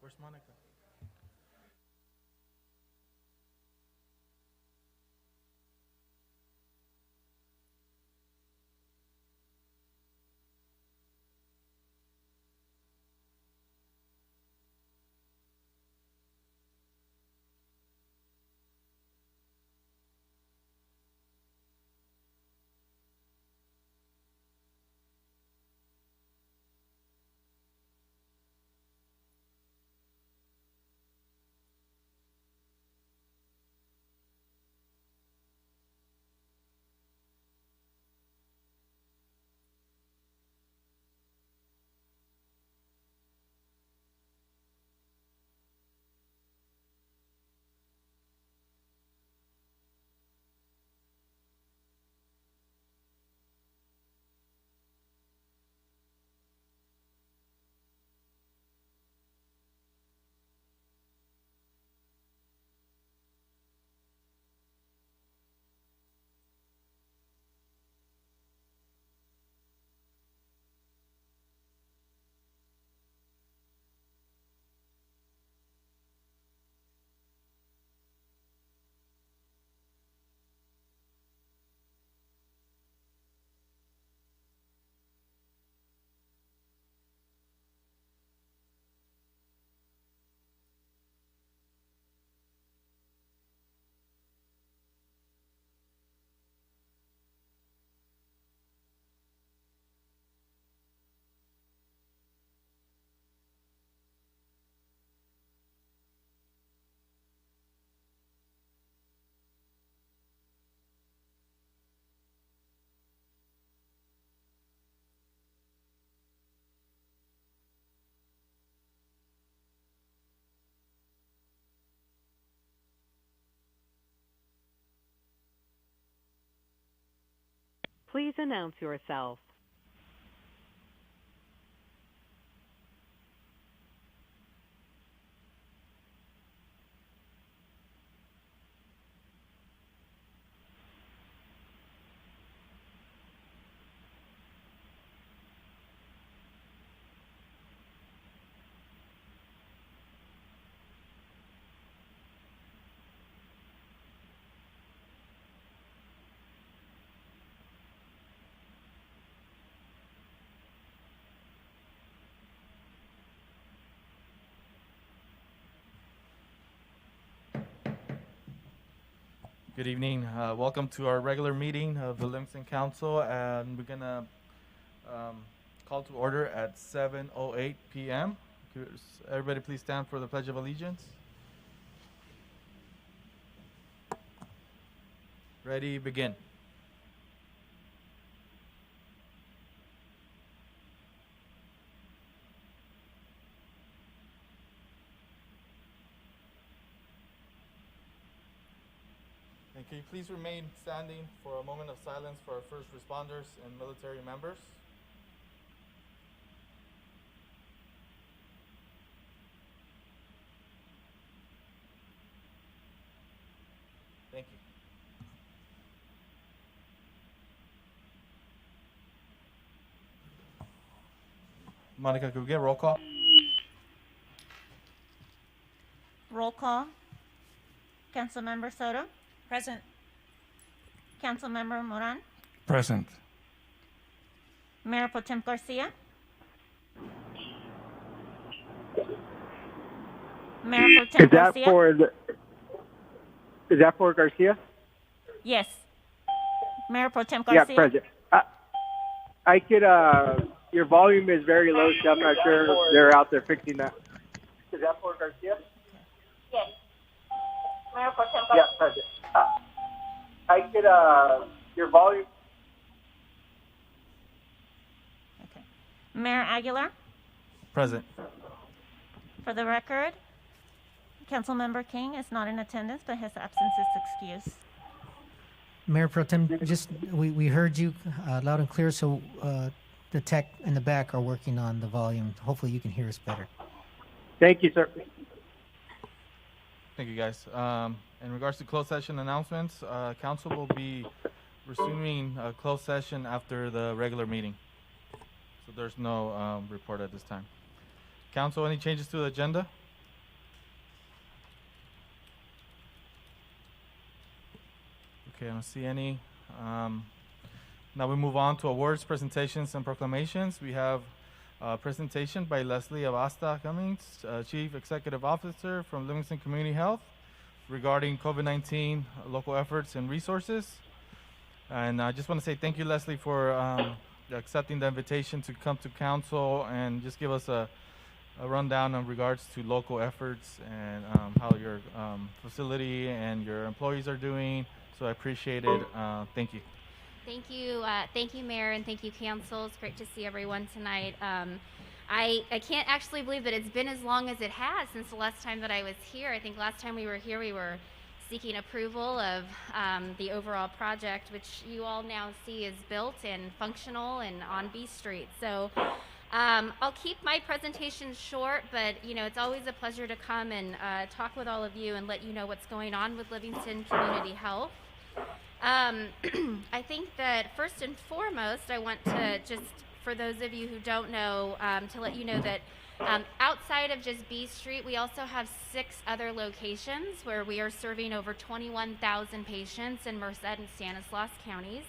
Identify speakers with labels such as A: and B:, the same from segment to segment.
A: Where's Monica?
B: Please announce yourself.
A: Good evening. Welcome to our regular meeting of the Livingston Council, and we're gonna call to order at 7:08 p.m. Could everybody please stand for the Pledge of Allegiance? Ready, begin. And can you please remain standing for a moment of silence for our first responders and military members? Thank you. Monica, could we get a roll call?
C: Roll call. Councilmember Soto.
D: Present.
C: Councilmember Moran.
E: Present.
C: Mayor Pro Tem Garcia. Mayor Pro Tem Garcia.
F: Is that for Garcia?
C: Yes. Mayor Pro Tem Garcia.
F: Yeah, present. I could, your volume is very low, so I'm not sure they're out there fixing that. Is that for Garcia?
C: Yes. Mayor Pro Tem Garcia.
F: Yeah, present. I could, your volume.
C: Okay. Mayor Aguilar.
A: Present.
C: For the record, Councilmember King is not in attendance, but his absence is excused.
G: Mayor Pro Tem, just we heard you loud and clear, so the tech in the back are working on the volume. Hopefully you can hear us better.
F: Thank you, sir.
A: Thank you, guys. In regards to closed session announcements, council will be resuming a closed session after the regular meeting. So there's no report at this time. Council, any changes to the agenda? Okay, I don't see any. Now we move on to awards, presentations, and proclamations. We have a presentation by Leslie Abasta Cummings, Chief Executive Officer from Livingston Community Health, regarding COVID-19 local efforts and resources. And I just want to say thank you, Leslie, for accepting the invitation to come to council and just give us a rundown in regards to local efforts and how your facility and your employees are doing. So I appreciate it. Thank you.
D: Thank you, Mayor, and thank you, Council. It's great to see everyone tonight. I can't actually believe that it's been as long as it has since the last time that I was here. I think last time we were here, we were seeking approval of the overall project, which you all now see is built and functional and on B Street. So I'll keep my presentation short, but it's always a pleasure to come and talk with all of you and let you know what's going on with Livingston Community Health. I think that first and foremost, I want to just, for those of you who don't know, to let you know that outside of just B Street, we also have 6 other locations where we are serving over 21,000 patients in Merced and Stanislaus counties.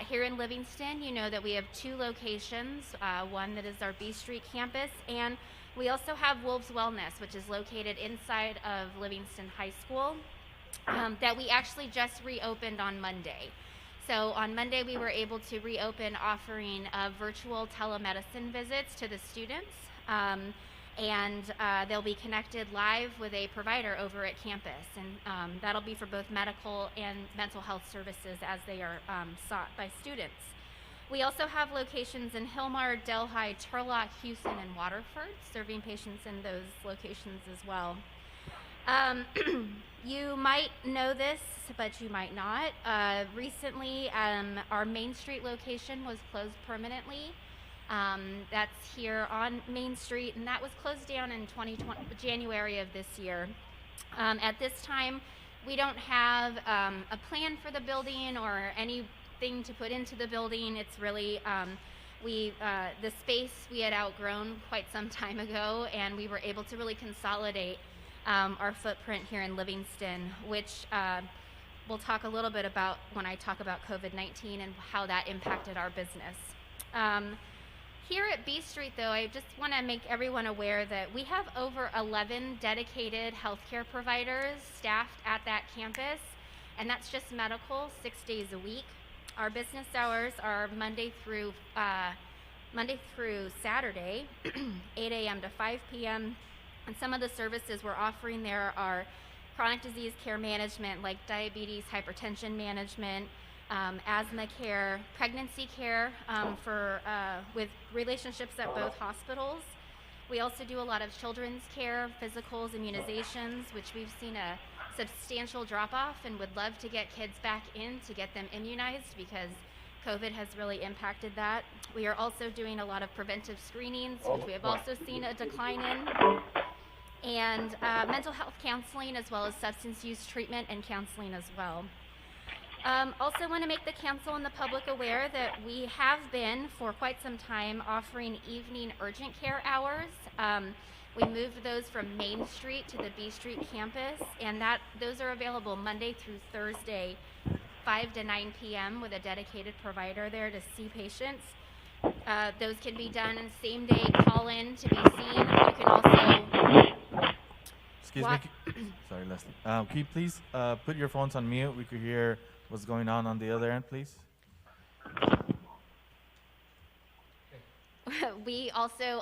D: Here in Livingston, you know that we have 2 locations, one that is our B Street campus, and we also have Wolves Wellness, which is located inside of Livingston High School, that we actually just reopened on Monday. So on Monday, we were able to reopen offering virtual telemedicine visits to the students, and they'll be connected live with a provider over at campus, and that'll be for both medical and mental health services as they are sought by students. We also have locations in Hillmar, Delhi, Turlock, Houston, and Waterford, serving patients in those locations as well. You might know this, but you might not. Recently, our Main Street location was closed permanently. That's here on Main Street, and that was closed down in January of this year. At this time, we don't have a plan for the building or anything to put into the building. It's really the space we had outgrown quite some time ago, and we were able to really consolidate our footprint here in Livingston, which we'll talk a little bit about when I talk about COVID-19 and how that impacted our business. Here at B Street, though, I just want to make everyone aware that we have over 11 dedicated healthcare providers staffed at that campus, and that's just medical, 6 days a week. Our business hours are Monday through Saturday, 8 a.m. to 5 p.m., and some of the services we're offering there are chronic disease care management, like diabetes, hypertension management, asthma care, pregnancy care with relationships at both hospitals. We also do a lot of children's care, physicals, immunizations, which we've seen a substantial drop-off and would love to get kids back in to get them immunized because COVID has really impacted that. We are also doing a lot of preventive screenings, which we have also seen a decline in, and mental health counseling, as well as substance use treatment and counseling as well. Also want to make the council and the public aware that we have been, for quite some time, offering evening urgent care hours. We moved those from Main Street to the B Street campus, and those are available Monday through Thursday, 5 to 9 p.m. with a dedicated provider there to see patients. Those can be done in same day call-in to be seen. You can also...
A: Excuse me. Sorry, Leslie. Can you please put your phones on mute? We could hear what's going on the other end, please.
D: We also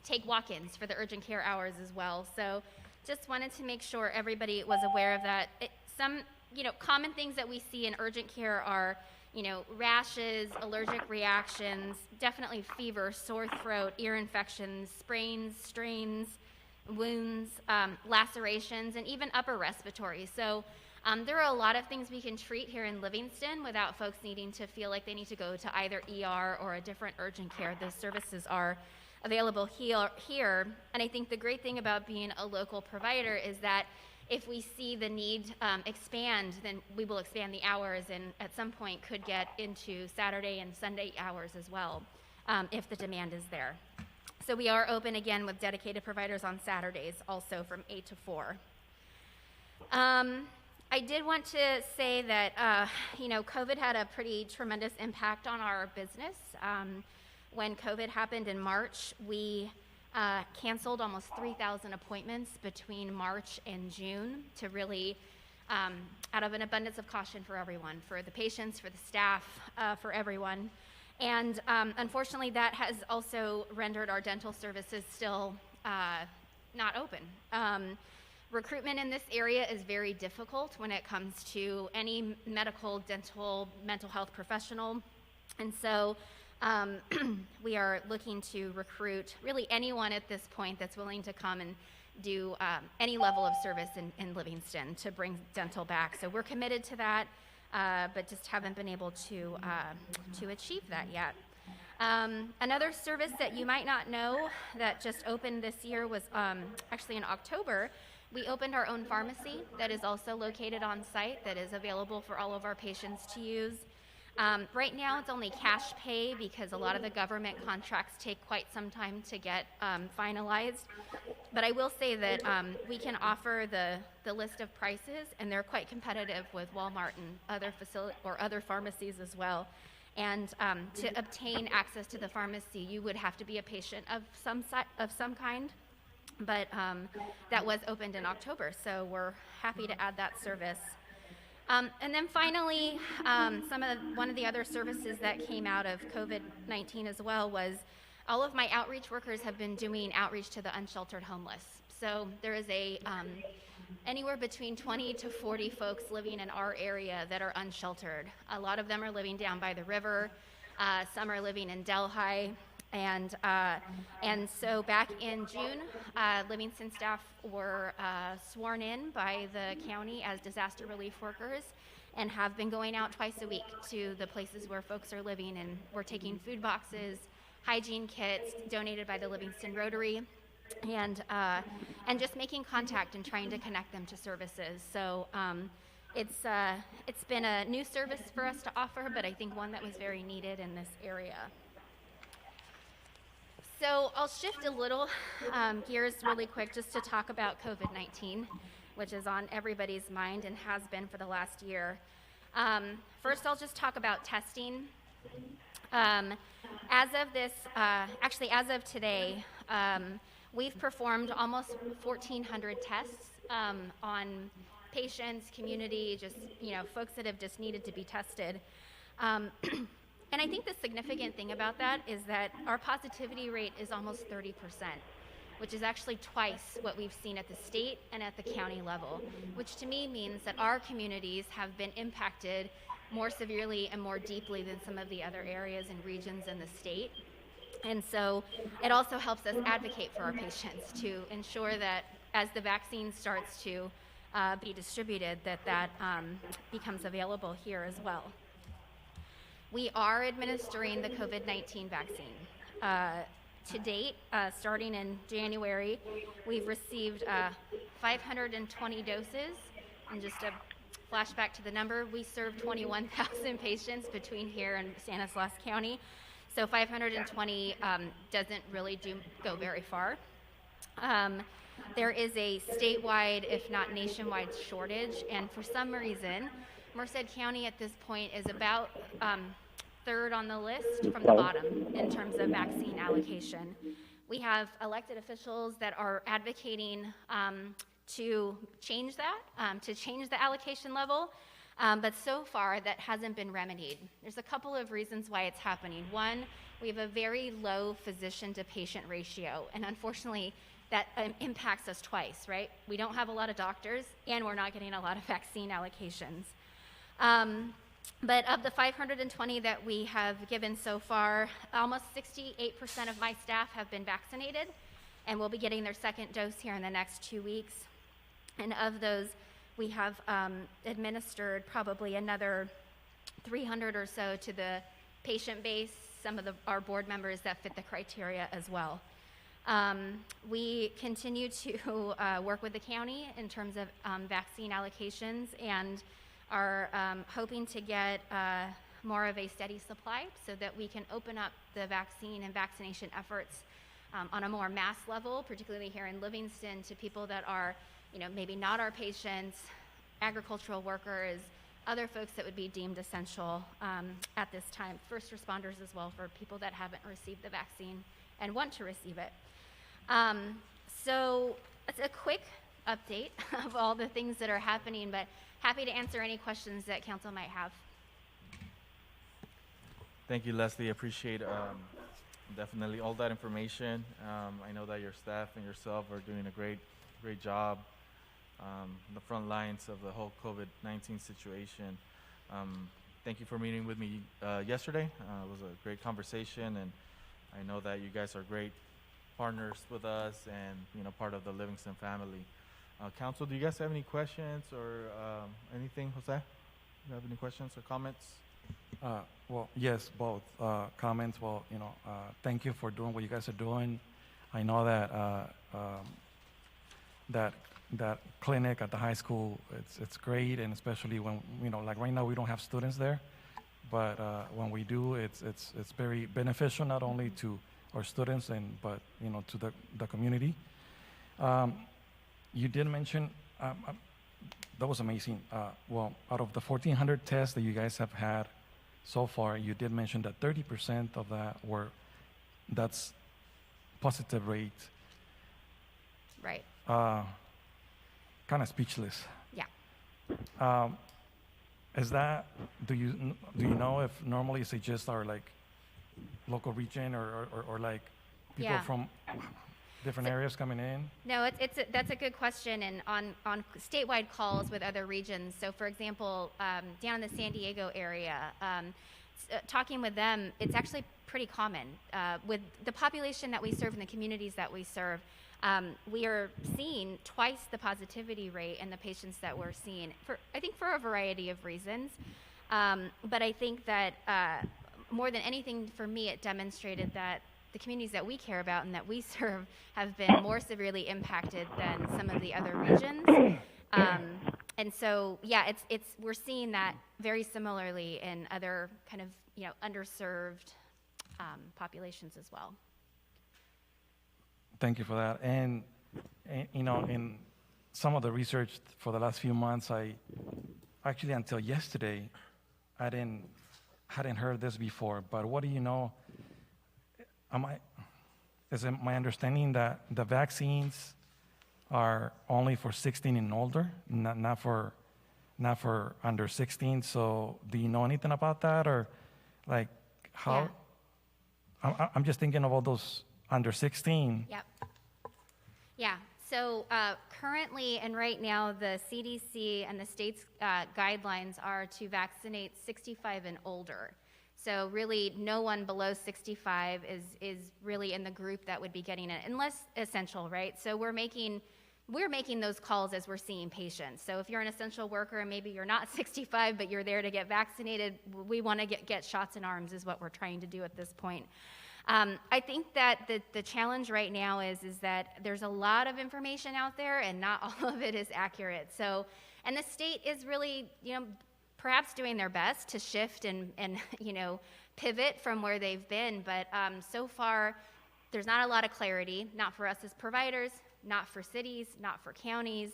D: take walk-ins for the urgent care hours as well. So just wanted to make sure everybody was aware of that. Some common things that we see in urgent care are, rashes, allergic reactions, definitely fever, sore throat, ear infections, sprains, strains, wounds, lacerations, and even upper respiratory. So there are a lot of things we can treat here in Livingston without folks needing to feel like they need to go to either ER or a different urgent care. Those services are available here. And I think the great thing about being a local provider is that if we see the need expand, then we will expand the hours, and at some point could get into Saturday and Sunday hours as well, if the demand is there. So we are open again with dedicated providers on Saturdays, also from 8 to 4. I did want to say that, COVID had a pretty tremendous impact on our business. When COVID happened in March, we canceled almost 3,000 appointments between March and June to really, out of an abundance of caution for everyone, for the patients, for the staff, for everyone. And unfortunately, that has also rendered our dental services still not open. Recruitment in this area is very difficult when it comes to any medical, dental, mental health professional. And so we are looking to recruit really anyone at this point that's willing to come and do any level of service in Livingston to bring dental back. So we're committed to that, but just haven't been able to achieve that yet. Another service that you might not know that just opened this year was actually in October. We opened our own pharmacy that is also located on site that is available for all of our patients to use. Right now it's only cash pay because a lot of the government contracts take quite some time to get finalized. But I will say that we can offer the list of prices, and they're quite competitive with Walmart and other pharmacies as well. And to obtain access to the pharmacy, you would have to be a patient of some kind. But that was opened in October, so we're happy to add that service. And then finally, one of the other services that came out of COVID-19 as well was all of my outreach workers have been doing outreach to the unsheltered homeless. So there is anywhere between 20 to 40 folks living in our area that are unsheltered. A lot of them are living down by the river. Some are living in Delhi. And so back in June, Livingston staff were sworn in by the county as disaster relief workers and have been going out twice a week to the places where folks are living, and we're taking food boxes, hygiene kits donated by the Livingston Rotary, and just making contact and trying to connect them to services. So it's been a new service for us to offer, but I think one that was very needed in this area. So I'll shift a little gears really quick just to talk about COVID-19, which is on everybody's mind and has been for the last year. First, I'll just talk about testing. As of today, we've performed almost 1,400 tests on patients, community, just folks that have just needed to be tested. And I think the significant thing about that is that our positivity rate is almost 30%, which is actually twice what we've seen at the state and at the county level, which to me means that our communities have been impacted more severely and more deeply than some of the other areas and regions in the state. And so it also helps us advocate for our patients to ensure that as the vaccine starts to be distributed, that becomes available here as well. We are administering the COVID-19 vaccine. To date, starting in January, we've received 520 doses. And just a flashback to the number, we serve 21,000 patients between here and Stanislaus County. So 520 doesn't really go very far. There is a statewide, if not nationwide, shortage. And for some reason, Merced County at this point is about third on the list from the bottom in terms of vaccine allocation. We have elected officials that are advocating to change that, to change the allocation level, but so far that hasn't been remedied. There's a couple of reasons why it's happening. One, we have a very low physician to patient ratio, and unfortunately that impacts us twice, right? We don't have a lot of doctors, and we're not getting a lot of vaccine allocations. But of the 520 that we have given so far, almost 68% of my staff have been vaccinated and will be getting their second dose here in the next 2 weeks. And of those, we have administered probably another 300 or so to the patient base, some of our board members that fit the criteria as well. We continue to work with the county in terms of vaccine allocations and are hoping to get more of a steady supply so that we can open up the vaccine and vaccination efforts on a more mass level, particularly here in Livingston, to people that are, maybe not our patients, agricultural workers, other folks that would be deemed essential at this time, first responders as well for people that haven't received the vaccine and want to receive it. So it's a quick update of all the things that are happening, but happy to answer any questions that council might have.
A: Thank you, Leslie. Appreciate definitely all that information. I know that your staff and yourself are doing a great job on the front lines of the whole COVID-19 situation. Thank you for meeting with me yesterday. It was a great conversation, and I know that you guys are great partners with us and part of the Livingston family. Council, do you guys have any questions or anything? Jose, do you have any questions or comments?
E: Well, yes, both comments. Well, thank you for doing what you guys are doing. I know that that clinic at the high school, it's great, and especially when like right now we don't have students there, but when we do, it's very beneficial not only to our students but to the community. You did mention that was amazing. Well, out of the 1,400 tests that you guys have had so far, you did mention that 30% of that's positive rate.
D: Right.
E: Kind of speechless.
D: Yeah.
E: Is that, do you know if normally it's just our like local region or like people
D: Yeah.
E: from different areas coming in?
D: No, that's a good question, and on statewide calls with other regions. So, for example, down in the San Diego area, talking with them, it's actually pretty common. With the population that we serve and the communities that we serve, we are seeing twice the positivity rate in the patients that we're seeing, I think for a variety of reasons. But I think that more than anything, for me, it demonstrated that the communities that we care about and that we serve have been more severely impacted than some of the other regions. And so, yeah, we're seeing that very similarly in other kind of underserved populations as well.
E: Thank you for that. And in some of the research for the last few months, I actually until yesterday, I hadn't heard this before. But what do you know? Is it my understanding that the vaccines are only for 16 and older, not for under 16? So do you know anything about that, or like how? Yeah. I'm just thinking of all those under 16.
D: Yep. Yeah. So currently and right now, the CDC and the state's guidelines are to vaccinate 65 and older. So really, no one below 65 is really in the group that would be getting it, unless essential, right? So we're making those calls as we're seeing patients. So if you're an essential worker and maybe you're not 65, but you're there to get vaccinated, we want to get shots in arms is what we're trying to do at this point. I think that the challenge right now is that there's a lot of information out there and not all of it is accurate. So, and the state is really, perhaps doing their best to shift and pivot from where they've been, but so far there's not a lot of clarity, not for us as providers, not for cities, not for counties.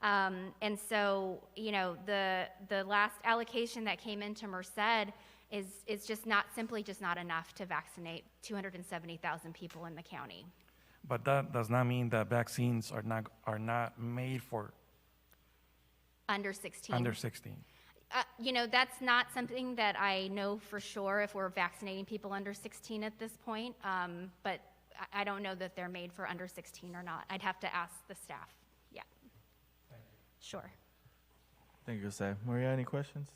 D: And so, the last allocation that came into Merced is just not enough to vaccinate 270,000 people in the county.
E: But that does not mean that vaccines are not made for
D: under 16.
E: Under 16.
D: That's not something that I know for sure if we're vaccinating people under 16 at this point, but I don't know that they're made for under 16 or not. I'd have to ask the staff. Yeah.
E: Thank you.
D: Sure.
A: Thank you, Jose. Maria, any questions?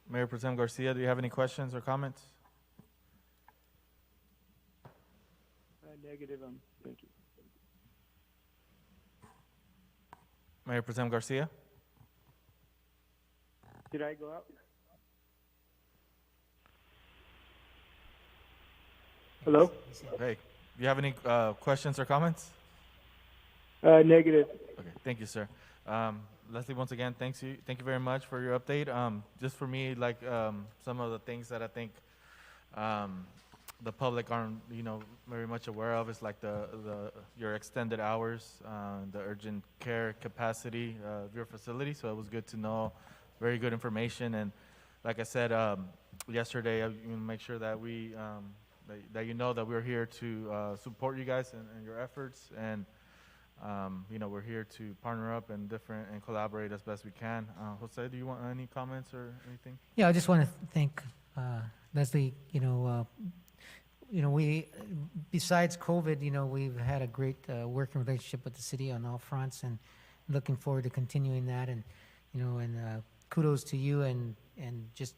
A: Mayor Pro Tem Garcia, do you have any questions or comments?
F: Negative. Thank you.
A: Mayor Pro Tem Garcia?
F: Did I go out? Hello?
A: Hey, do you have any questions or comments?
F: Negative.
A: Okay, thank you, sir. Leslie, once again, thank you very much for your update. Just for me, like some of the things that I think the public aren't, very much aware of is like your extended hours, the urgent care capacity of your facility. So it was good to know, very good information. And like I said yesterday, make sure that that that we're here to support you guys and your efforts, and we're here to partner up and collaborate as best we can. Jose, do you want any comments or anything?
G: Yeah, I just want to thank Leslie. We, besides COVID, we've had a great working relationship with the city on all fronts, and looking forward to continuing that. And kudos to you and just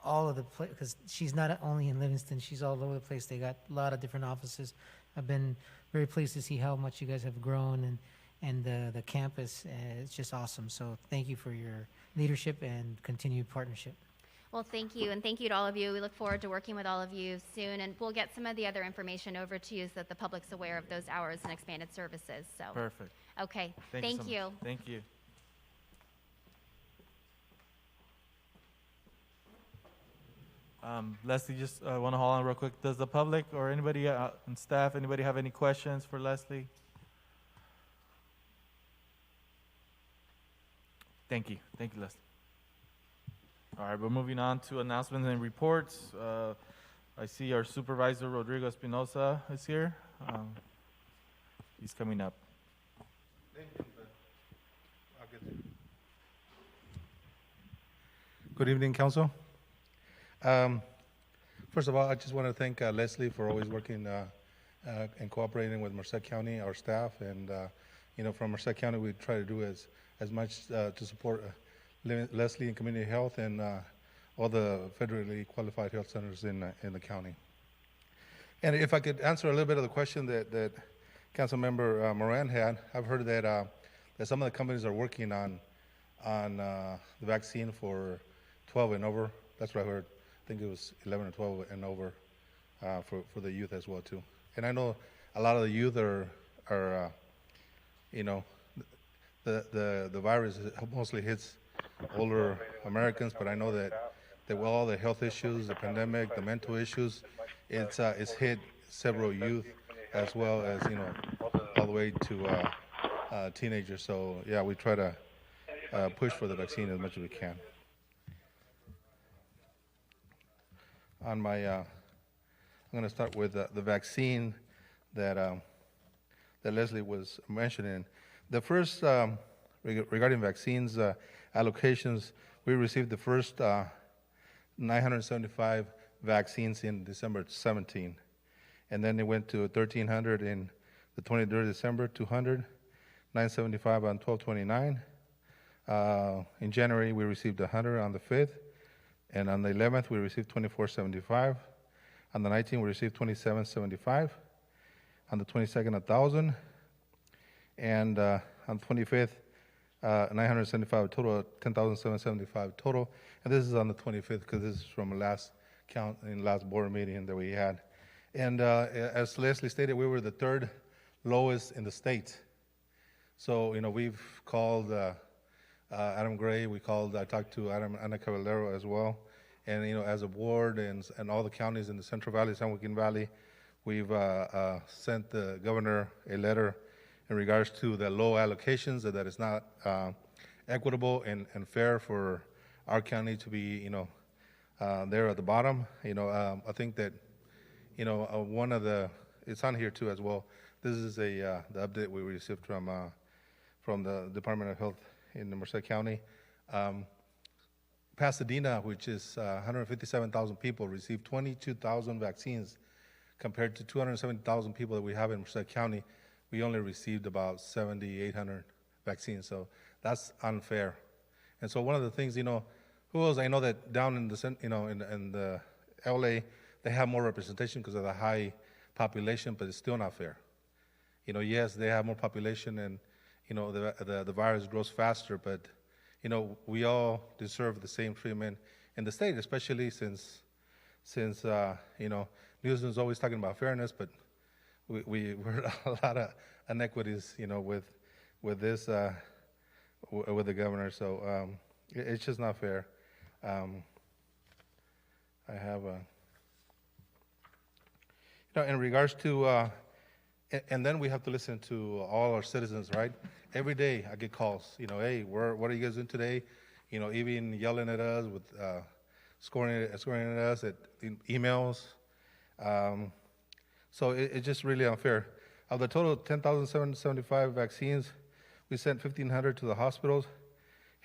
G: all of the because she's not only in Livingston, she's all over the place. They got a lot of different offices. I've been very pleased to see how much you guys have grown, and the campus. It's just awesome. So thank you for your leadership and continued partnership.
D: Well, thank you, and thank you to all of you. We look forward to working with all of you soon, and we'll get some of the other information over to you so that the public's aware of those hours and expanded services. So
A: Perfect.
D: Okay,
A: Thank
D: thank
A: you.
D: you.
A: Thank you. Leslie, just want to hold on real quick. Does the public or anybody in staff, anybody have any questions for Leslie? Thank you. Thank you, Leslie. All right, we're moving on to announcements and reports. I see our supervisor, Rodrigo Espinosa, is here. He's coming up.
H: Good evening, Council. First of all, I just want to thank Leslie for always working and cooperating with Merced County, our staff, and from Merced County, we try to do as much to support Leslie in community health and all the federally qualified health centers in the county. And if I could answer a little bit of the question that Councilmember Moran had, I've heard that some of the companies are working on the vaccine for 12 and over. That's what I heard. I think it was 11 or 12 and over for the youth as well too. And I know a lot of the youth are the virus mostly hits older Americans, but I know that with all the health issues, the pandemic, the mental issues, it's hit several youth as well as all the way to teenagers. So yeah, we try to push for the vaccine as much as we can. I'm going to start with the vaccine that Leslie was mentioning. The first, regarding vaccines allocations, we received the first 975 vaccines in December 17. And then it went to 1,300 in the 23rd of December, 200, 975 on 12/29. In January, we received 100 on the 5th. And on the 11th, we received 2475. On the 19th, we received 2775. On the 22nd, 1,000. And on the 25th, 975 total, 10,775 total. And this is on the 25th because this is from last count in last board meeting that we had. And as Leslie stated, we were the third lowest in the state. So, we've called Adam Gray, I talked to Ana Caballero as well. And, as a board and all the counties in the Central Valley, San Joaquin Valley, we've sent the governor a letter in regards to the low allocations, that it's not equitable and fair for our county to be, there at the bottom. I think that, one of it's on here too as well. This is the update we received from the Department of Health in Merced County. Pasadena, which is 157,000 people, received 22,000 vaccines compared to 270,000 people that we have in Merced County. We only received about 7,800 vaccines, so that's unfair. And so one of the things, who else? I know that down in the, in the LA, they have more representation because of the high population, but it's still not fair. Yes, they have more population and, the virus grows faster, but, we all deserve the same treatment in the state, especially since Newsom's always talking about fairness, but we're a lot of inequities, with this, with the governor. So it's just not fair. I have Now, in regards to, and then we have to listen to all our citizens, right? Every day I get calls, hey, what are you guys doing today? Even yelling at us with scoring at us in emails. So it's just really unfair. Of the total 10,775 vaccines, we sent 1,500 to the hospitals,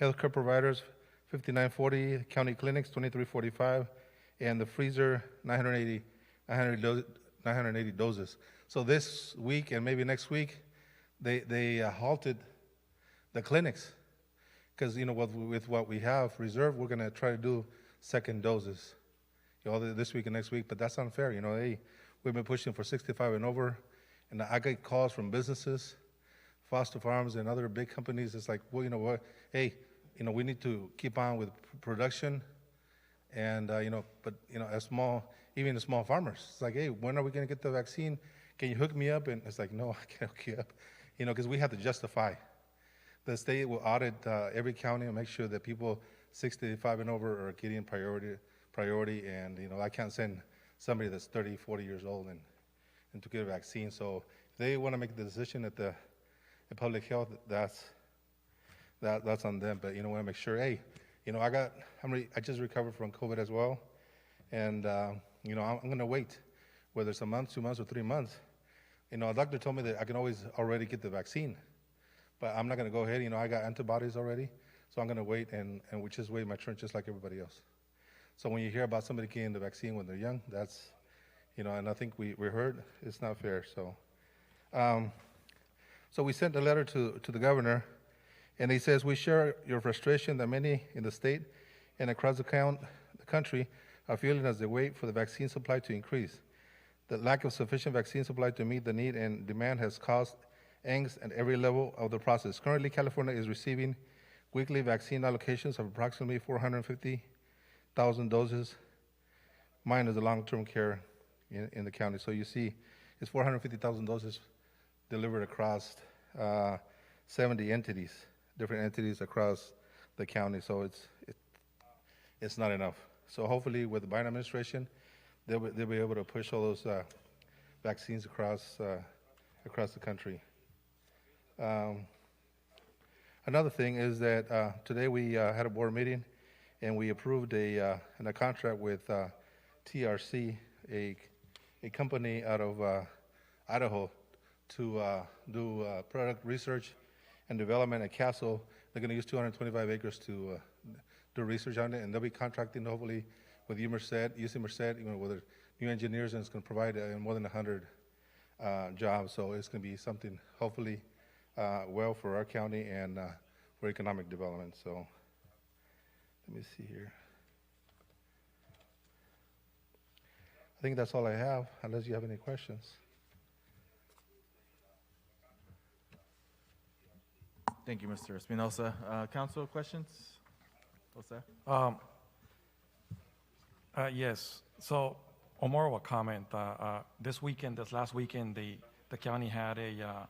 H: healthcare providers, 5,940, county clinics, 2,345, and the freezer, 980 doses. So this week and maybe next week, they halted the clinics because with what we have reserved, we're gonna try to do second doses, this week and next week. But that's unfair, Hey, we've been pushing for 65 and over, and I get calls from businesses, Foster Farms, and other big companies. It's like, well, you know what? Hey, we need to keep on with production, and but as even the small farmers, it's like, hey, when are we going to get the vaccine? Can you hook me up? And it's like, no, I can't hook you up, because we have to justify. The state will audit every county and make sure that people 65 and over are getting priority, and I can't send somebody that's 30, 40 years old and to get a vaccine. So if they want to make the decision at the public health, that's on them. But want to make sure, hey, I just recovered from COVID as well, and I'm going to wait, whether it's a month, 2 months, or 3 months. A doctor told me that I can always already get the vaccine, but I'm not going to go ahead. I got antibodies already, so I'm going to wait and we just wait my turn just like everybody else. So when you hear about somebody getting the vaccine when they're young, that's, and I think we heard it's not fair. So, so we sent a letter to the governor, and he says, we share your frustration that many in the state and across the country are feeling as they wait for the vaccine supply to increase. The lack of sufficient vaccine supply to meet the need and demand has caused angst at every level of the process. Currently, California is receiving weekly vaccine allocations of approximately 450,000 doses, minus the long-term care in the county. So you see, it's 450,000 doses delivered across 70 entities, different entities across the county. So it's not enough. So hopefully, with the Biden administration, they'll be able to push all those vaccines across the country. Another thing is that today we had a board meeting, and we approved a contract with TRC, a company out of Idaho, to do product research and development at Castle. They're going to use 225 acres to do research on it, and they'll be contracting hopefully with UC Merced, with new engineers, and it's going to provide more than 100 jobs. So it's going to be something hopefully well for our county and for economic development. So let me see here. I think that's all I have, unless you have any questions.
A: Thank you, Mr. Espinosa. Council questions? Jose?
E: Yes. So, more of a comment. This last weekend, the county had a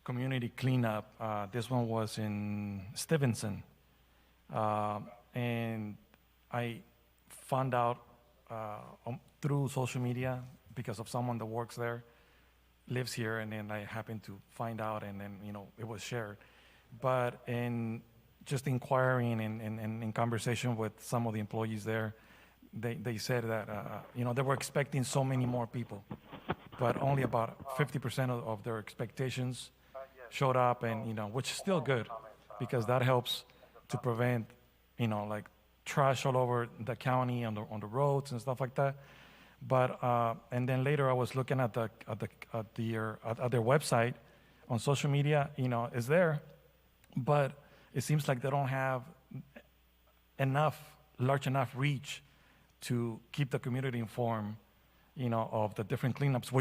E: community cleanup. This one was in Stevenson. And I found out through social media, because of someone that works there, lives here, and then I happened to find out, and then, it was shared. But in just inquiring and in conversation with some of the employees there, they said that, they were expecting so many more people, but only about 50% of their expectations showed up, and, which is still good, because that helps to prevent, like trash all over the county on the roads and stuff like that. But and then later I was looking at their website on social media. It's there, but it seems like they don't have large enough reach to keep the community informed, of the different cleanups,